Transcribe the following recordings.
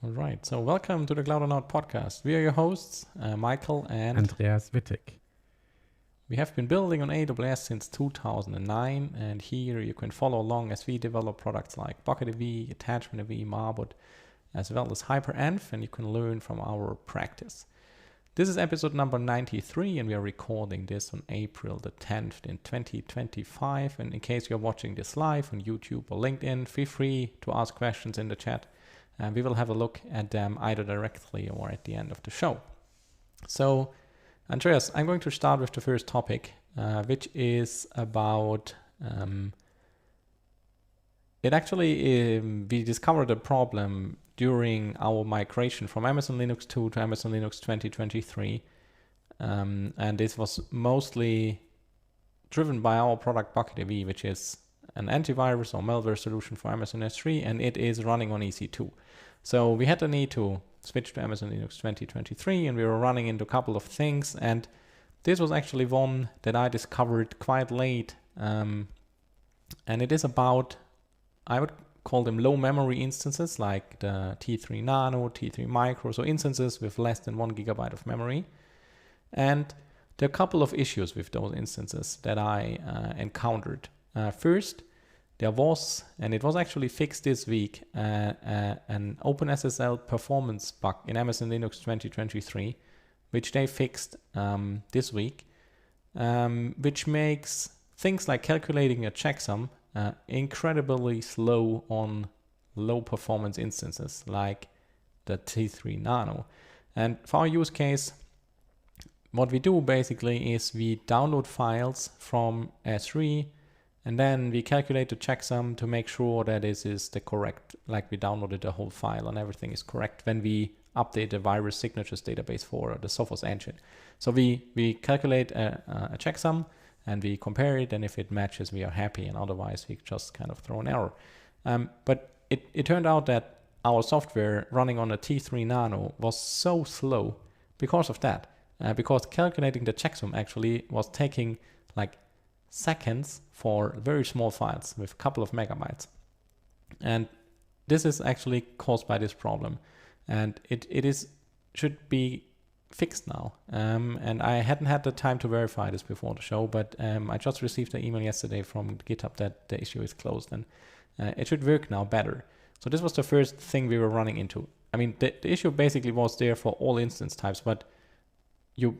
All right, so welcome to the cloudonaut podcast. We are your hosts, Michael and Andreas Wittig. We have been building on AWS since 2009, and here you can follow along as we develop products like bucketAV, attachmentAV, marbot, as well as HyperEnv, and you can learn from our practice. This is episode number 93, and we are recording this on April the 10th in 2025. And in case you're watching this live on YouTube or LinkedIn, feel free to ask questions in the chat. And we will have a look at them either directly or at the end of the show. So, Andreas, I'm going to start with the first topic, which is about, we discovered a problem during our migration from Amazon Linux 2 to Amazon Linux 2023. And this was mostly driven by our product bucketAV, which is an antivirus or malware solution for Amazon S3, and it is running on EC2. So we had the need to switch to Amazon Linux 2023, and we were running into a couple of things, and this was actually one that I discovered quite late, and it is about, I would call them low memory instances like the T3 Nano, T3 Micro, so instances with less than 1 gigabyte of memory. And there are a couple of issues with those instances that I encountered. First, there was, and it was actually fixed this week, an OpenSSL performance bug in Amazon Linux 2023, which they fixed this week, which makes things like calculating a checksum incredibly slow on low performance instances like the T3 Nano. And for our use case, what we do basically is we download files from S3, and then we calculate the checksum to make sure that this is the correct, like we downloaded the whole file and everything is correct when we update the virus signatures database for the Sophos engine. So we calculate a checksum and we compare it, and if it matches, we are happy, and otherwise we just kind of throw an error. But it turned out that our software running on a T3 Nano was so slow because of that, because calculating the checksum actually was taking like seconds for very small files with a couple of megabytes. And this is actually caused by this problem. And it should be fixed now. And I hadn't had the time to verify this before the show, but I just received an email yesterday from GitHub that the issue is closed, and it should work now better. So this was the first thing we were running into. I mean, the issue basically was there for all instance types, but you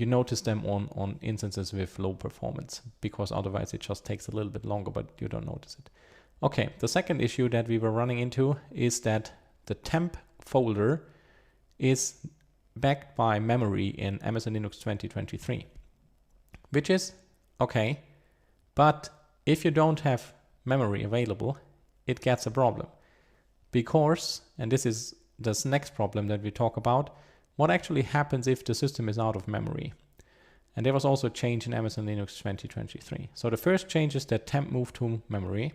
notice them on instances with low performance, because otherwise it just takes a little bit longer, but you don't notice it. Okay, the second issue that we were running into is that the temp folder is backed by memory in Amazon Linux 2023, which is okay, but if you don't have memory available, it gets a problem. Because, and this is this next problem that we talk about, what actually happens if the system is out of memory? And there was also a change in Amazon Linux 2023. So the first change is that temp moved to memory.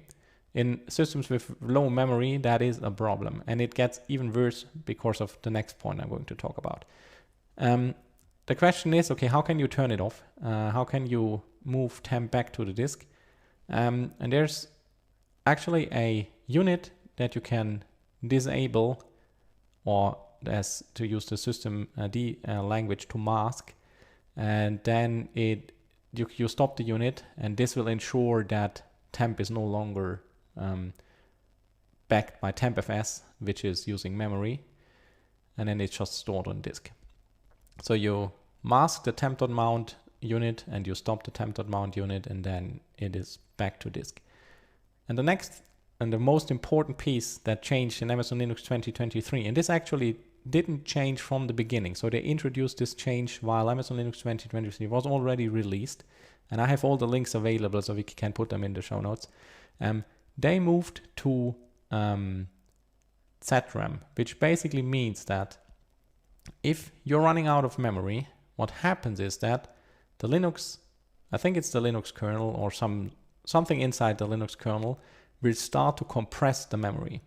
In systems with low memory, that is a problem. And it gets even worse because of the next point I'm going to talk about. The question is, okay, how can you turn it off? How can you move temp back to the disk? And there's actually a unit that you can disable, or as to use the system language to mask, and then you stop the unit, and this will ensure that temp is no longer backed by tempfs, which is using memory, and then it's just stored on disk. So you mask the temp.mount unit and you stop the temp.mount unit, and then it is back to disk. And the next and the most important piece that changed in Amazon Linux 2023, and this actually didn't change from the beginning. So they introduced this change while Amazon Linux 2023 was already released. And I have all the links available, so we can put them in the show notes. They moved to ZRAM, which basically means that if you're running out of memory, what happens is that the Linux, I think it's the Linux kernel or something inside the Linux kernel, will start to compress the memory.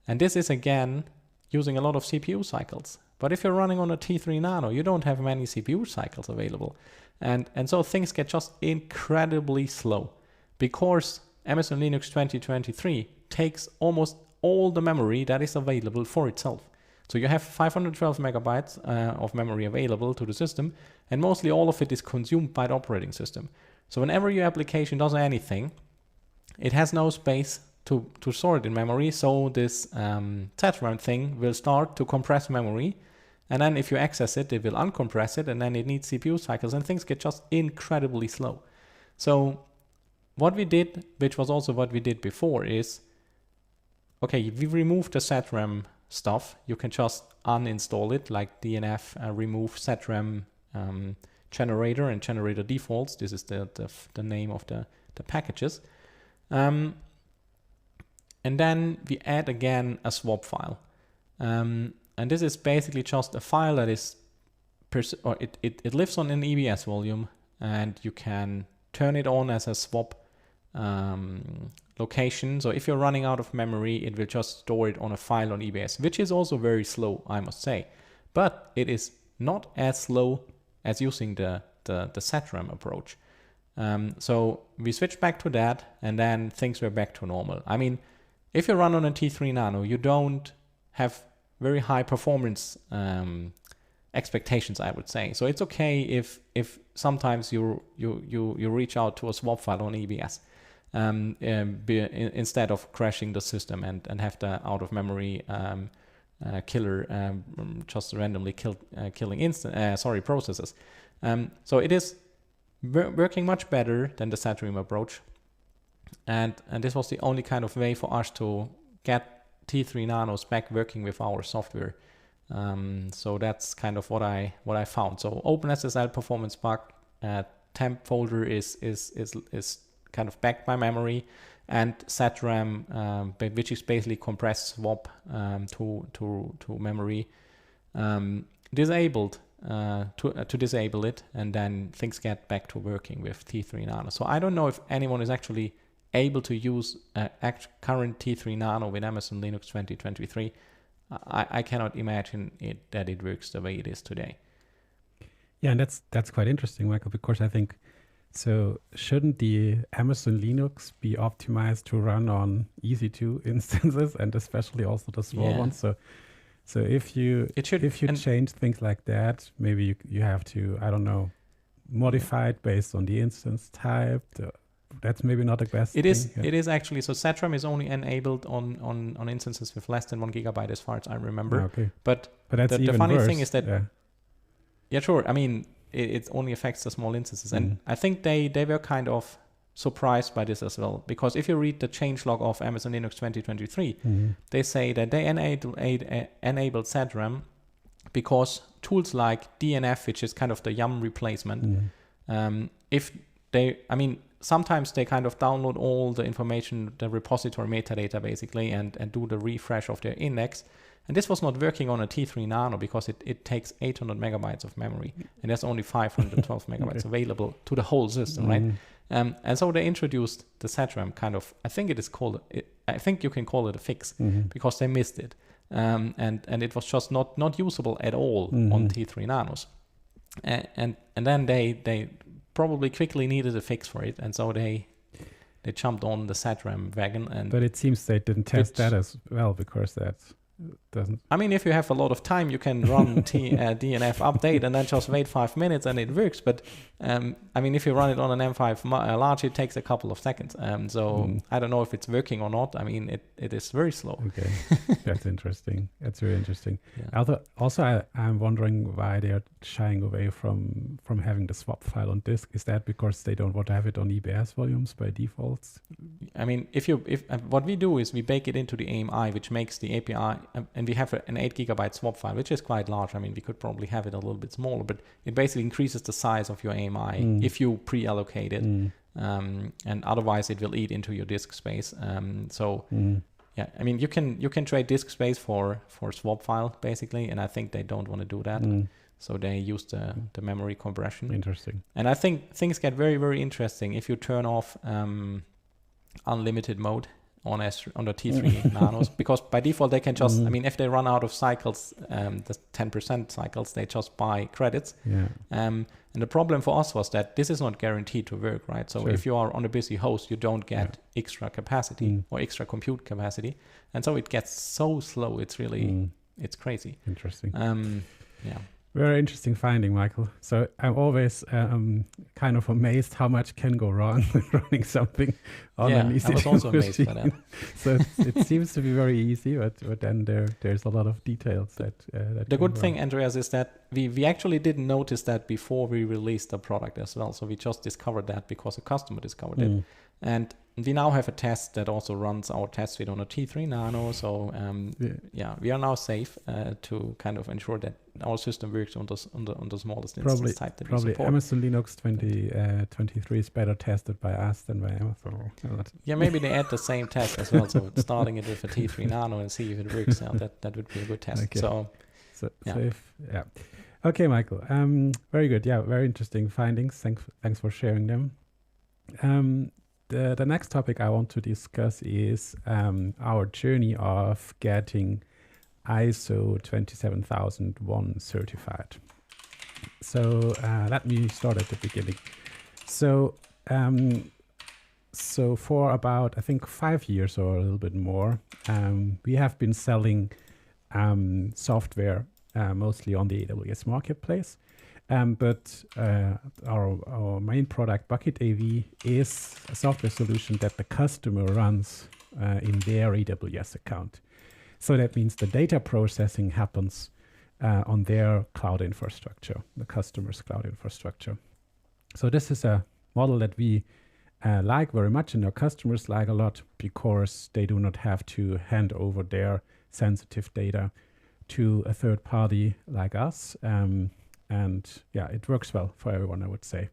And this is again using a lot of CPU cycles. But if you're running on a T3 Nano, you don't have many CPU cycles available. And so things get just incredibly slow, because Amazon Linux 2023 takes almost all the memory that is available for itself. So you have 512 megabytes of memory available to the system, and mostly all of it is consumed by the operating system. So whenever your application does anything, it has no space to store it in memory. So this ZRAM thing will start to compress memory. And then if you access it, it will uncompress it, and then it needs CPU cycles, and things get just incredibly slow. So what we did, which was also what we did before, is, okay, we removed the ZRAM stuff. You can just uninstall it, like DNF remove ZRAM generator and generator defaults. This is the name of the packages. And then we add again a swap file. And this is basically just a file that is, it lives on an EBS volume, and you can turn it on as a swap location. So if you're running out of memory, it will just store it on a file on EBS, which is also very slow, I must say. But it is not as slow as using the ZRAM approach. So we switched back to that, and then things were back to normal. I mean, if you run on a T3 Nano, you don't have very high performance expectations, I would say. So it's okay if sometimes you reach out to a swap file on EBS instead of crashing the system and have the out of memory killer just randomly killing processes. So it is working much better than the ZRAM approach, and this was the only kind of way for us to get T3 Nanos back working with our software. So that's kind of what I found. So OpenSSL performance bug temp folder is kind of backed by memory, and ZRAM, which is basically compressed swap to memory, disabled to disable it, and then things get back to working with T3 Nano. So I don't know if anyone is actually able to use current T3 Nano with Amazon Linux 2023. I cannot imagine that it works the way it is today. Yeah, and that's quite interesting, Michael, because I think, so shouldn't the Amazon Linux be optimized to run on EC2 instances, and especially also the small ones? So if you change things like that, maybe you have to, I don't know, modify it based on the instance type. That's maybe not the best thing. Yeah. It is actually. So ZRAM is only enabled on instances with less than 1 gigabyte, as far as I remember. Okay. But that's the funny thing is that, yeah, sure. I mean, it only affects the small instances, and I think they were kind of surprised by this as well, because if you read the changelog of Amazon Linux 2023, they say that they enabled ZRAM because tools like DNF, which is kind of the YUM replacement, sometimes they kind of download all the information, the repository metadata basically, and do the refresh of their index. And this was not working on a T3 Nano because it takes 800 megabytes of memory, and there's only 512 megabytes available to the whole system, right? And so they introduced the ZRAM kind of, I think you can call it a fix, because they missed it. And it was just not usable at all on T3 Nanos. And then they probably quickly needed a fix for it, and so they jumped on the ZRAM wagon. But it seems they didn't test that as well, because that doesn't. I mean, if you have a lot of time, you can run DNF update and then just wait 5 minutes and it works. But if you run it on an M5 large, it takes a couple of seconds. I don't know if it's working or not. I mean, it is very slow. Okay, that's interesting. That's very interesting. Yeah. Also, I'm wondering why they are shying away from having the swap file on disk. Is that because they don't want to have it on EBS volumes by default? I mean, if what we do is we bake it into the AMI, which makes the API, and we have an 8 gigabyte swap file, which is quite large. I mean, we could probably have it a little bit smaller, but it basically increases the size of your AMI if you pre-allocate it, and otherwise it will eat into your disk space. Yeah, I mean, you can trade disk space for swap file basically, and I think they don't want to do that. So they use the memory compression. Interesting. And I think things get very, very interesting if you turn off unlimited mode on the T3 nanos, because by default they can just, I mean, if they run out of cycles, the 10% cycles, they just buy credits. Yeah. And the problem for us was that this is not guaranteed to work, right? So if you are on a busy host, you don't get extra capacity or extra compute capacity. And so it gets so slow. It's really, it's crazy. Interesting. Yeah. Very interesting finding, Michael. So I'm always kind of amazed how much can go wrong when running something on an EC2 I was also amazed by that. So it seems to be very easy, but then there's a lot of details that the good thing, Andreas, is that we actually didn't notice that before we released the product as well. So we just discovered that because a customer discovered it. And we now have a test that also runs our test suite on a T3 Nano. So we are now safe to kind of ensure that our system works on the smallest instance type that we support. Probably Amazon Linux 2023 is better tested by us than by Amazon. Yeah, maybe they add the same test as well. So starting it with a T3 Nano and see if it works. That would be a good test. Okay. Okay, Michael. Very good. Yeah, very interesting findings. Thanks for sharing them. The next topic I want to discuss is our journey of getting ISO 27001 certified. So let me start at the beginning. So for about, I think, 5 years or a little bit more, we have been selling software mostly on the AWS marketplace. But our main product, bucketAV, is a software solution that the customer runs in their AWS account. So that means the data processing happens on their cloud infrastructure, the customer's cloud infrastructure. So this is a model that we like very much, and our customers like a lot, because they do not have to hand over their sensitive data to a third party like us. And yeah, it works well for everyone, I would say.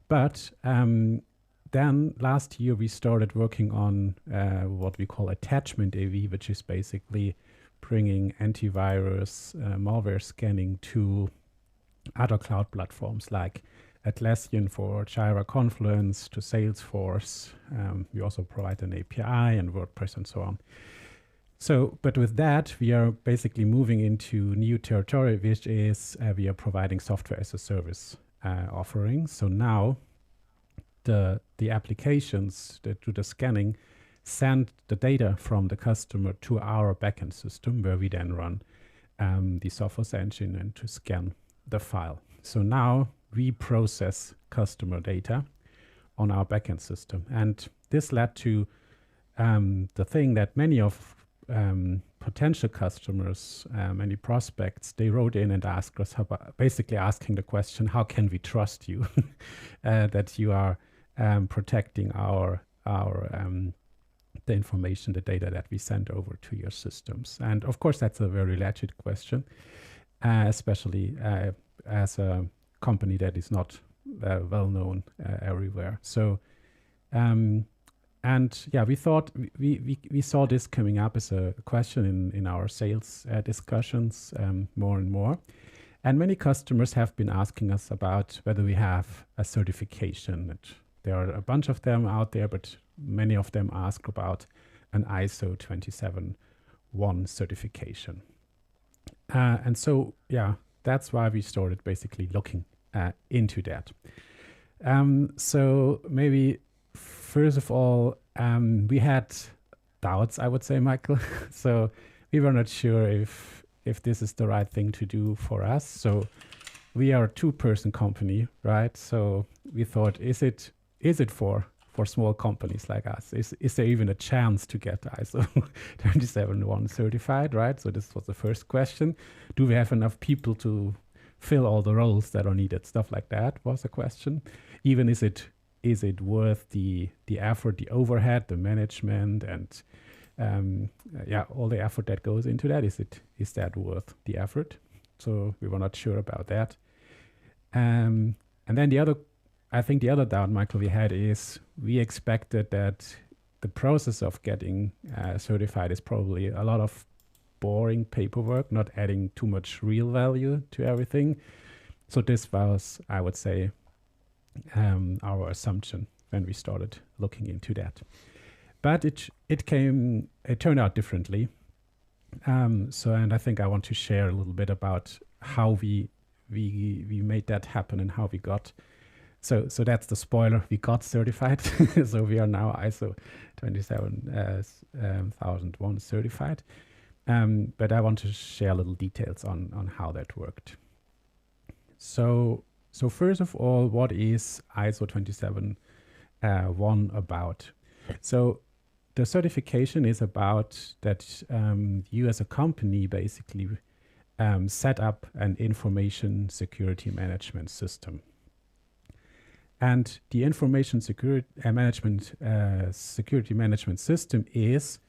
But then last year we started working on what we call attachment AV, which is basically bringing antivirus malware scanning to other cloud platforms like Atlassian for Jira Confluence, to Salesforce. We also provide an API and WordPress and so on. So, but with that, we are basically moving into new territory, which is we are providing software as a service offerings. So now the applications that do the scanning send the data from the customer to our backend system, where we then run the Sophos engine and to scan the file. So now we process customer data on our backend system. And this led to the thing that many of potential customers, many prospects, they wrote in and asked us, basically asking the question, how can we trust you that you are protecting the information, the data that we send over to your systems? And of course, that's a very legit question, especially as a company that is not well known everywhere. So, and yeah, we thought we saw this coming up as a question in our sales discussions more and more. And many customers have been asking us about whether we have a certification. There are a bunch of them out there, but many of them ask about an ISO 27001 certification. And so, yeah, that's why we started basically looking into that. So maybe first of all, we had doubts, I would say, Michael. So we were not sure if this is the right thing to do for us. So we are a two-person company, right? So we thought, is it for small companies like us? Is there even a chance to get ISO 27001 certified, right? So this was the first question. Do we have enough people to fill all the roles that are needed? Stuff like that was a question. Even is it worth the effort, the overhead, the management, and all the effort that goes into that? Is that worth the effort? So we were not sure about that. And then I think the other doubt, Michael, we had is we expected that the process of getting certified is probably a lot of boring paperwork, not adding too much real value to everything. So this was, I would say, our assumption when we started looking into that. but it turned out differently. And I think I want to share a little bit about how we made that happen and how we got. So that's the spoiler. We got certified. So we are now ISO 27001 certified. But I want to share little details on how that worked. So first of all, what is ISO 27001 about? So the certification is about that you as a company basically set up an information security management system. And the information security management system is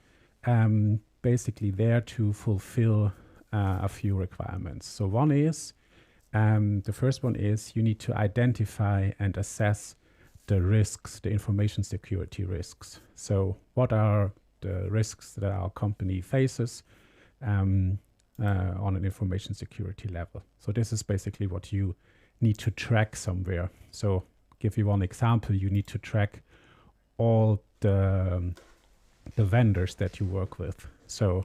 basically there to fulfill a few requirements. So one is, the first one is you need to identify and assess the risks, the information security risks. So what are the risks that our company faces on an information security level? So this is basically what you need to track somewhere. So give you one example, you need to track all the vendors that you work with. So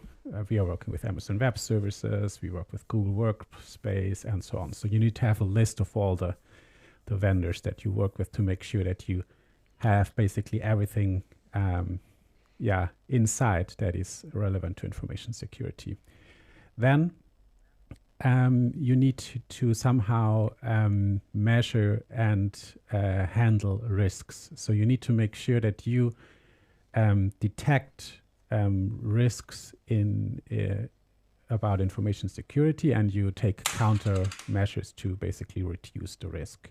we are working with Amazon Web Services, we work with Google Workspace, and so on. So you need to have a list of all the vendors that you work with to make sure that you have basically everything inside that is relevant to information security. Then you need to somehow measure and handle risks. So you need to make sure that you detect risks about information security, and you take countermeasures to basically reduce the risk.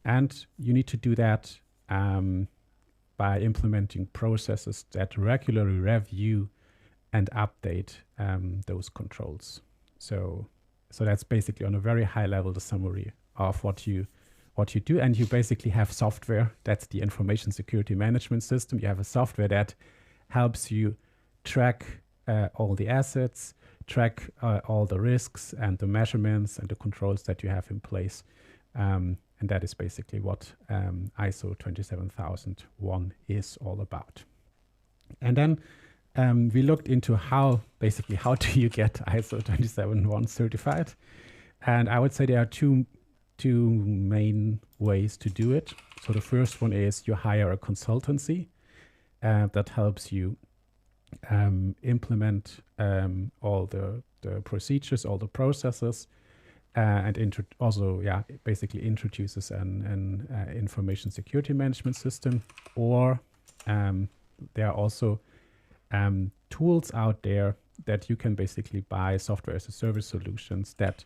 And you need to do that by implementing processes that regularly review and update those controls. So that's basically on a very high level the summary of what you do. And you basically have software. That's the information security management system. You have a software that helps you track all the assets, track all the risks and the measurements and the controls that you have in place. And that is basically what ISO 27001 is all about. And then we looked into how do you get ISO 27001 certified? And I would say there are two main ways to do it. So the first one is you hire a consultancy that helps you implement all the procedures, all the processes, and basically introduces an information security management system. Or there are also tools out there that you can basically buy, software as a service solutions that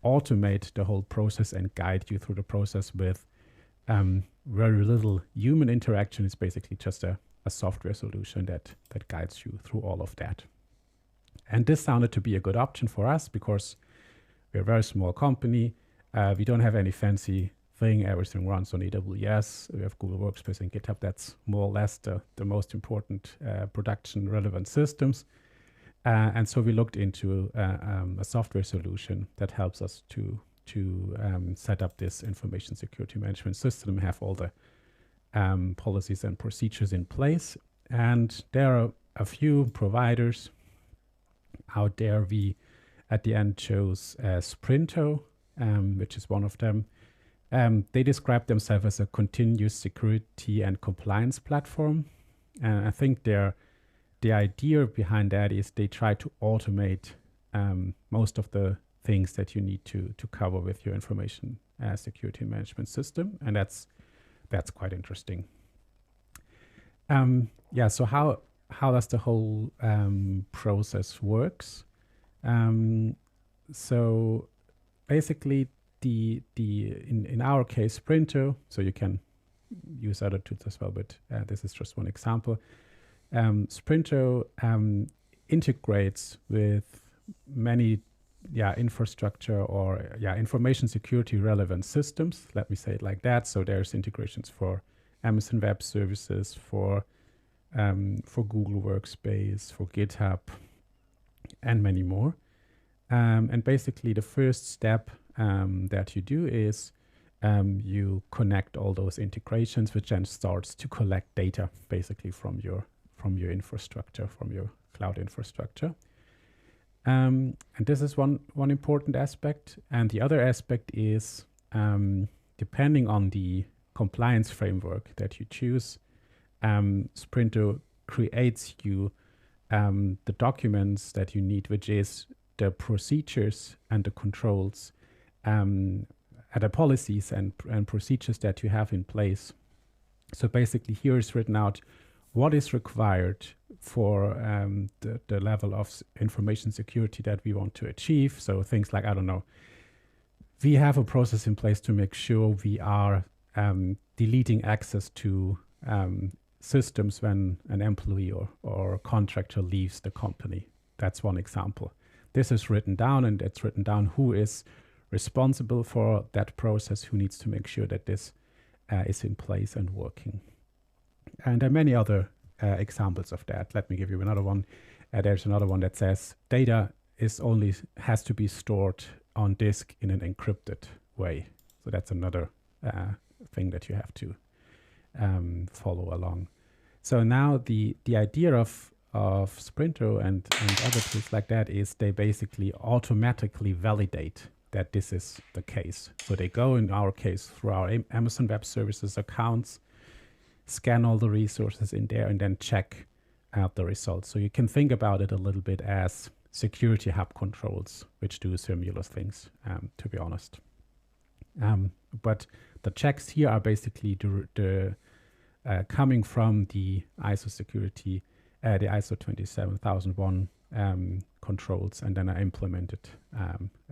automate the whole process and guide you through the process with very little human interaction. It's basically just a software solution that guides you through all of that. And this sounded to be a good option for us because we're a very small company. We don't have any fancy thing. Everything runs on AWS. We have Google Workspace and GitHub. That's more or less the most important production relevant systems. And so we looked into a software solution that helps us to set up this information security management system, have all the policies and procedures in place. And there are a few providers out there. We at the end chose Sprinto, which is one of them. They describe themselves as a continuous security and compliance platform. And I think the idea behind that is they try to automate most of the things that you need to cover with your information security management system. And that's quite interesting. So how does the whole process works? So basically in our case, Sprinto, so you can use other tools as well, but this is just one example. Sprinto integrates with many infrastructure or information security relevant systems. Let me say it like that. So there's integrations for Amazon Web Services, for Google Workspace, for GitHub, and many more. And basically the first step that you do is you connect all those integrations, which then starts to collect data basically from your from your infrastructure, from your cloud infrastructure. And this is one important aspect. And the other aspect is, depending on the compliance framework that you choose, Sprinto creates you the documents that you need, which is the procedures and the controls, the policies and procedures that you have in place. So basically here is written out what is required for the level of information security that we want to achieve. So things like, I don't know, we have a process in place to make sure we are deleting access to systems when an employee or contractor leaves the company. That's one example. This is written down, and it's written down who is responsible for that process, who needs to make sure that this is in place and working. And there are many other examples of that. Let me give you another one. There's another one that says data has to be stored on disk in an encrypted way. So that's another thing that you have to follow along. So now the idea of Sprinto and other tools like that is they basically automatically validate that this is the case. So they go, in our case, through our Amazon Web Services accounts, scan all the resources in there, and then check out the results. So you can think about it a little bit as security hub controls, which do similar things, to be honest. But the checks here are basically the coming from the ISO security, the ISO 27001 controls, and then are implemented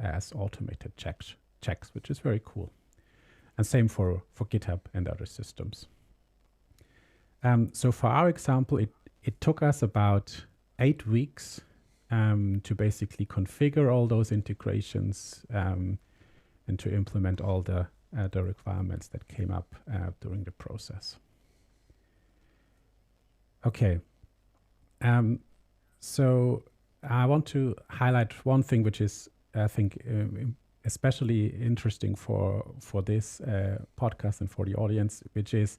as automated checks, which is very cool. And same for GitHub and other systems. So for our example, it took us about 8 weeks to basically configure all those integrations and to implement all the requirements that came up during the process. Okay. So I want to highlight one thing which is, I think, especially interesting for this podcast and for the audience, which is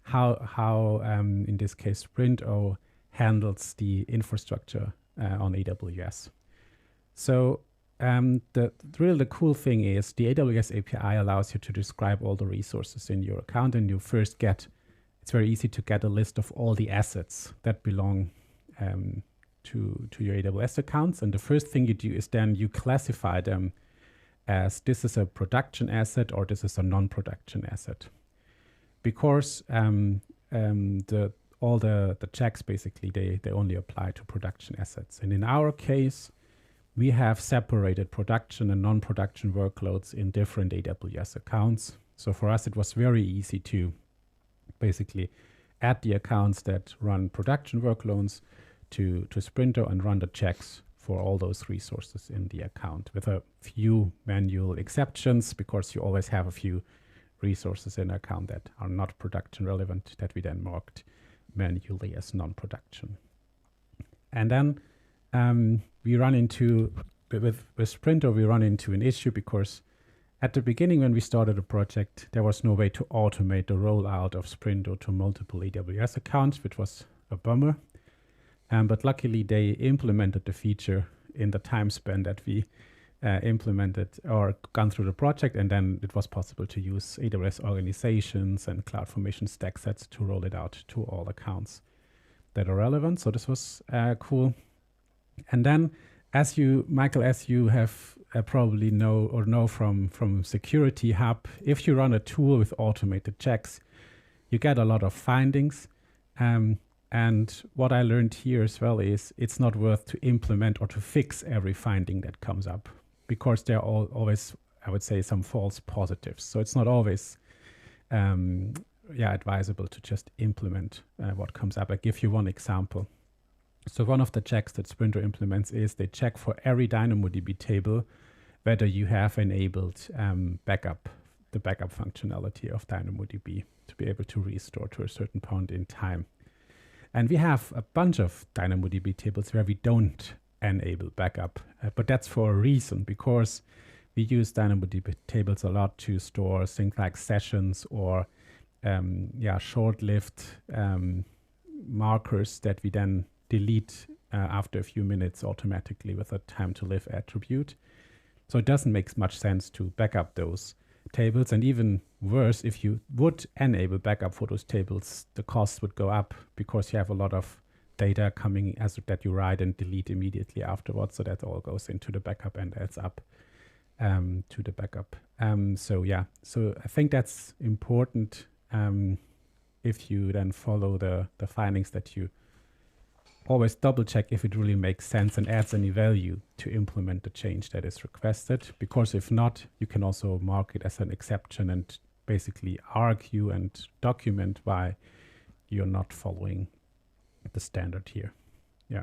how in this case, Sprinto handles the infrastructure on AWS. So the cool thing is the AWS API allows you to describe all the resources in your account, and you first it's very easy to get a list of all the assets that belong to your AWS accounts. And the first thing you do is then you classify them as this is a production asset or this is a non-production asset. Because all the checks basically, they only apply to production assets. And in our case, we have separated production and non-production workloads in different AWS accounts. So for us, it was very easy to basically add the accounts that run production workloads to Sprinto and run the checks for all those resources in the account, with a few manual exceptions, because you always have a few resources in an account that are not production relevant that we then marked manually as non-production. And then we run into, with Sprinto, we run into an issue because at the beginning when we started the project, there was no way to automate the rollout of Sprinto to multiple AWS accounts, which was a bummer. But luckily they implemented the feature in the time span that we implemented or gone through the project, and then it was possible to use AWS organizations and CloudFormation stack sets to roll it out to all accounts that are relevant. So this was cool. And then, as you, Michael, as you have probably know from Security Hub, if you run a tool with automated checks, you get a lot of findings. And what I learned here as well is it's not worth to implement or to fix every finding that comes up, because there are always, I would say, some false positives. So it's not always advisable to just implement what comes up. I'll give you one example. So one of the checks that Sprinto implements is they check for every DynamoDB table whether you have enabled the backup functionality of DynamoDB to be able to restore to a certain point in time. And we have a bunch of DynamoDB tables where we don't enable backup, but that's for a reason, because we use DynamoDB tables a lot to store things like sessions or short-lived markers that we then delete after a few minutes automatically with a time to live attribute. So it doesn't make much sense to back up those tables. And even worse, if you would enable backup for those tables, the costs would go up because you have a lot of data coming as that you write and delete immediately afterwards. So that all goes into the backup and adds up to the backup. So I think that's important if you then follow the findings, that you always double check if it really makes sense and adds any value to implement the change that is requested. Because if not, you can also mark it as an exception and basically argue and document why you're not following the standard here. Yeah.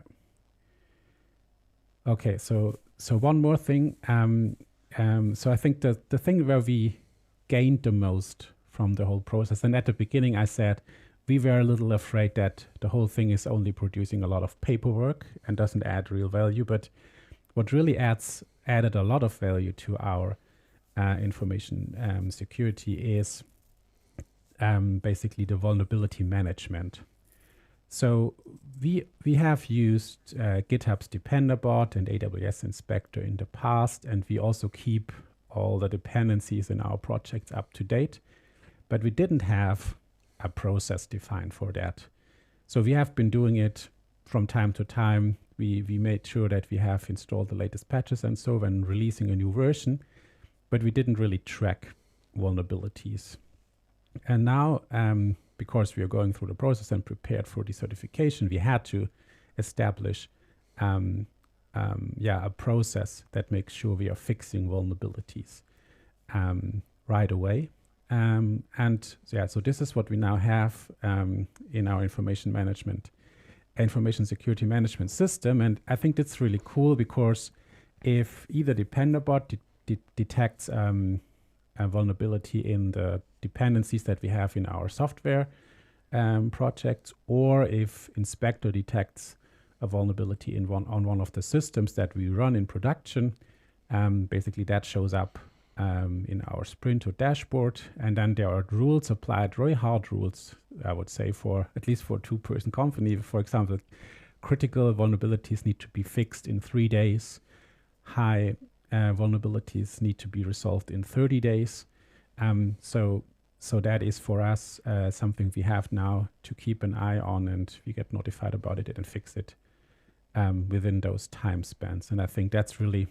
Okay, so one more thing. So I think the thing where we gained the most from the whole process, and at the beginning I said we were a little afraid that the whole thing is only producing a lot of paperwork and doesn't add real value, but what really added a lot of value to our information security is basically the vulnerability management. So we have used GitHub's DependerBot and AWS Inspector in the past, and we also keep all the dependencies in our projects up to date, but we didn't have a process defined for that. So we have been doing it from time to time. We made sure that we have installed the latest patches and so when releasing a new version, but we didn't really track vulnerabilities. And now, because we are going through the process and prepared for the certification, we had to establish a process that makes sure we are fixing vulnerabilities right away. So this is what we now have in our information security management system. And I think that's really cool because if either DependerBot detects a vulnerability in the dependencies that we have in our software projects, or if Inspector detects a vulnerability on one of the systems that we run in production, basically that shows up in our sprint or dashboard. And then there are rules applied, very hard rules, I would say, for at least for a two-person company. For example, critical vulnerabilities need to be fixed in 3 days. High vulnerabilities need to be resolved in 30 days. So that is for us something we have now to keep an eye on, and we get notified about it and fix it within those time spans. And I think that's really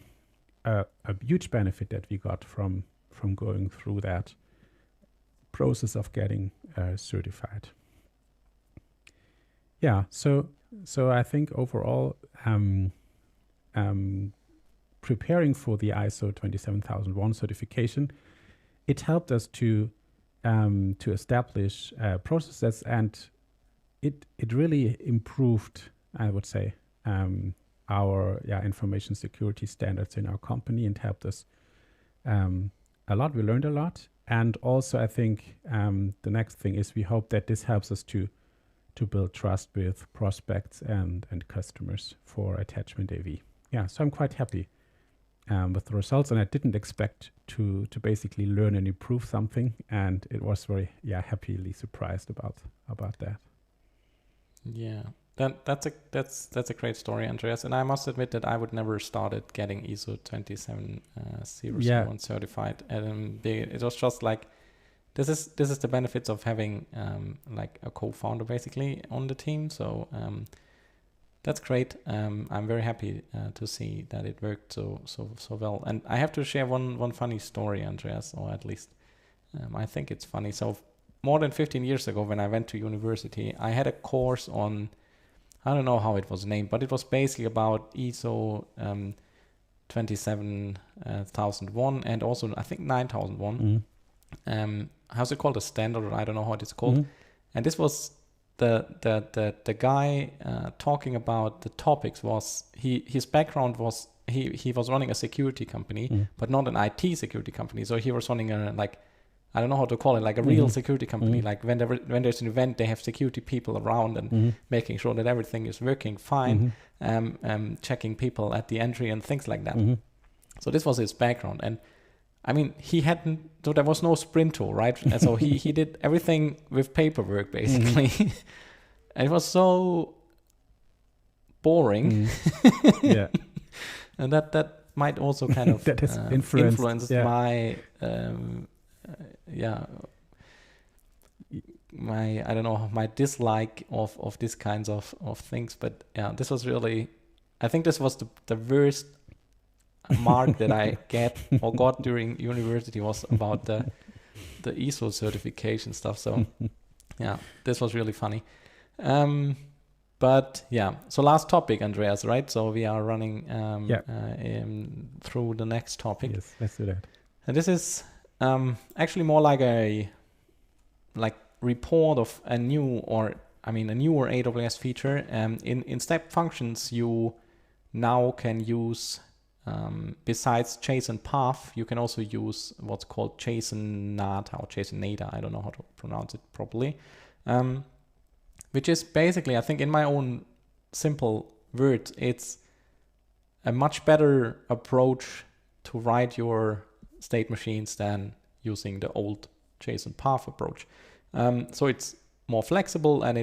a huge benefit that we got from going through that process of getting certified. Yeah, so I think overall, preparing for the ISO 27001 certification, it helped us to establish processes, and it really improved, I would say, our information security standards in our company, and helped us a lot. We learned a lot. And also I think the next thing is we hope that this helps us to build trust with prospects and customers for attachment AV. Yeah, so I'm quite happy with the results, and I didn't expect to basically learn and improve something, and it was very happily surprised about that. Yeah, that's a great story, Andreas. And I must admit that I would never started getting ISO 27001 certified. And it was just like, this is the benefits of having like a co-founder basically on the team. So that's great. I'm very happy to see that it worked so well. And I have to share one funny story, Andreas, or at least I think it's funny. So more than 15 years ago, when I went to university, I had a course on, I don't know how it was named, but it was basically about ISO 27001 and also I think 9001. How's it called? A standard? I don't know how it is called. And this was the guy talking about the topics. Was his background was he was running a security company, but not an IT security company. So he was running a, like, I don't know how to call it, like a real security company. Like when there's an event, they have security people around and making sure that everything is working fine, checking people at the entry and things like that. So this was his background. And I mean, so there was no sprint tool, right? And so he did everything with paperwork basically. it was so boring. Yeah. And that might also kind of that has influenced my my, I don't know, my dislike of these kinds of things. But yeah, this was really, I think this was the worst mark that I got during university was about the ISO certification stuff. So yeah, this was really funny. But yeah, so last topic, Andreas, right? So we are running through the next topic. Yes, let's do that. And this is actually more like a report of a newer AWS feature. In step functions, you now can use, besides JSON path, you can also use what's called JSONata or JSONata. I don't know how to pronounce it properly. Which is basically, I think in my own simple words, it's a much better approach to write your state machines than using the old JSON path approach. So it's more flexible, and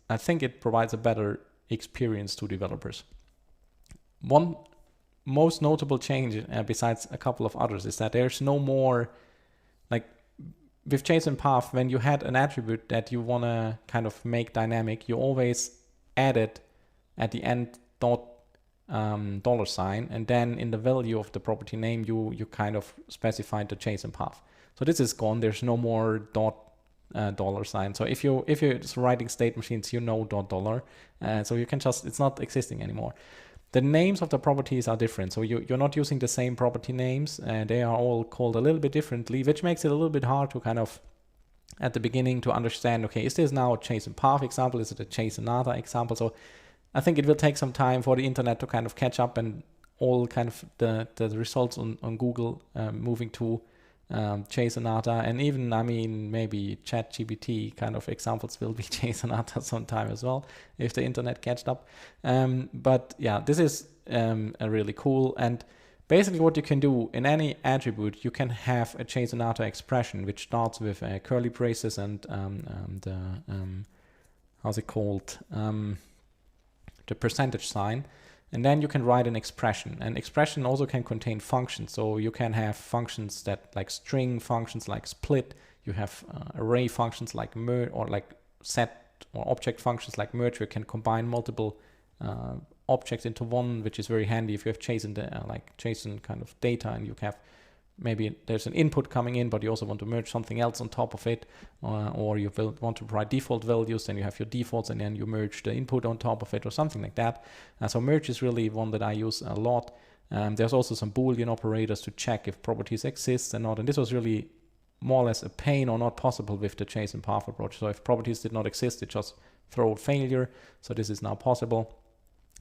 I think it provides a better experience to developers. One most notable change, besides a couple of others, is that there's no more, like with JSON path, when you had an attribute that you want to kind of make dynamic, you always add it at the end $sign, and then in the value of the property name, you kind of specified the JSON path. So this is gone. There's no more $sign. So if you're just writing state machines, you know $. So you can just, it's not existing anymore. The names of the properties are different. So you're not using the same property names, and they are all called a little bit differently, which makes it a little bit hard to kind of, at the beginning, to understand, okay, is this now a JSON path example? Is it a JSONata example? So I think it will take some time for the internet to kind of catch up, and all kind of the results on Google moving to JSONata, and even, I mean, maybe ChatGPT kind of examples will be JSONata sometime as well, if the internet catched up. But yeah, this is a really cool, and basically what you can do in any attribute, you can have a JSONata expression, which starts with curly braces and how's it called? The percentage sign. And then you can write an expression. An expression also can contain functions. So you can have functions that, like string functions like split. You have array functions like merge, or like set or object functions like merge, where you can combine multiple objects into one, which is very handy if you have JSON, like JSON kind of data, and you have, maybe there's an input coming in, but you also want to merge something else on top of it, or you will want to provide default values, then you have your defaults, and then you merge the input on top of it, or something like that. So merge is really one that I use a lot. There's also some Boolean operators to check if properties exist and not, and this was really more or less a pain, or not possible with the JSON path approach. So if properties did not exist, it just throw failure. So this is now possible,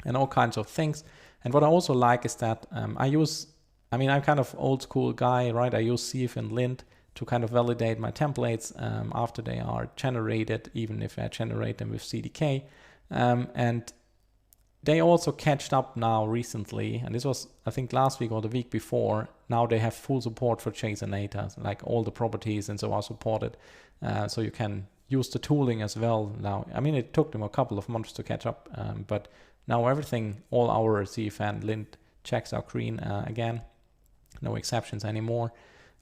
and all kinds of things. And what I also like is that I'm kind of old school guy, right? I use CF and lint to kind of validate my templates after they are generated, even if I generate them with CDK. And they also catched up now recently, and this was, I think, last week or the week before. Now they have full support for JSONata, like all the properties and so are supported. So you can use the tooling as well now. I mean, it took them a couple of months to catch up, but now everything, all our CF and lint checks are green again. No exceptions anymore.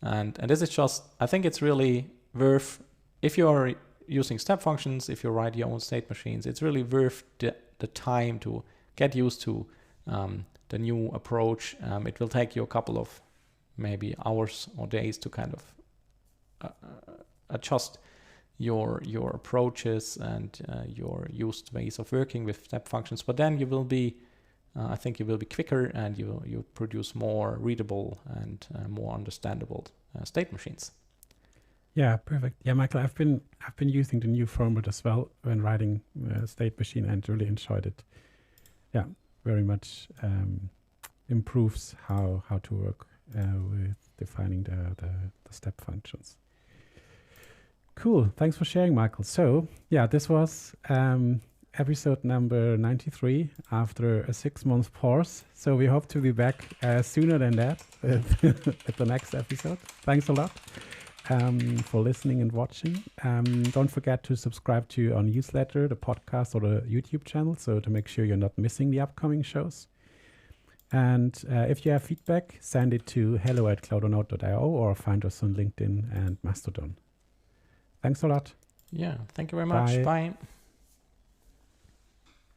And this is just, I think it's really worth, if you're using step functions, if you write your own state machines, it's really worth the time to get used to the new approach. It will take you a couple of maybe hours or days to kind of adjust your approaches and your used ways of working with step functions. But then you will be, I think you will be quicker, and you produce more readable and more understandable state machines. Yeah, perfect. Yeah, Michael, I've been using the new format as well when writing state machine, and really enjoyed it. Yeah, very much improves how to work with defining the step functions. Cool. Thanks for sharing, Michael. So yeah, this was episode number 93 after a 6-month pause. So we hope to be back sooner than that at the next episode. Thanks a lot. for listening and watching. Don't forget to subscribe to our newsletter, the podcast, or the YouTube channel, so to make sure you're not missing the upcoming shows. And if you have feedback, send it to hello@cloudonaut.io or find us on LinkedIn and Mastodon. Thanks a lot. Yeah, thank you very much. Bye. Bye.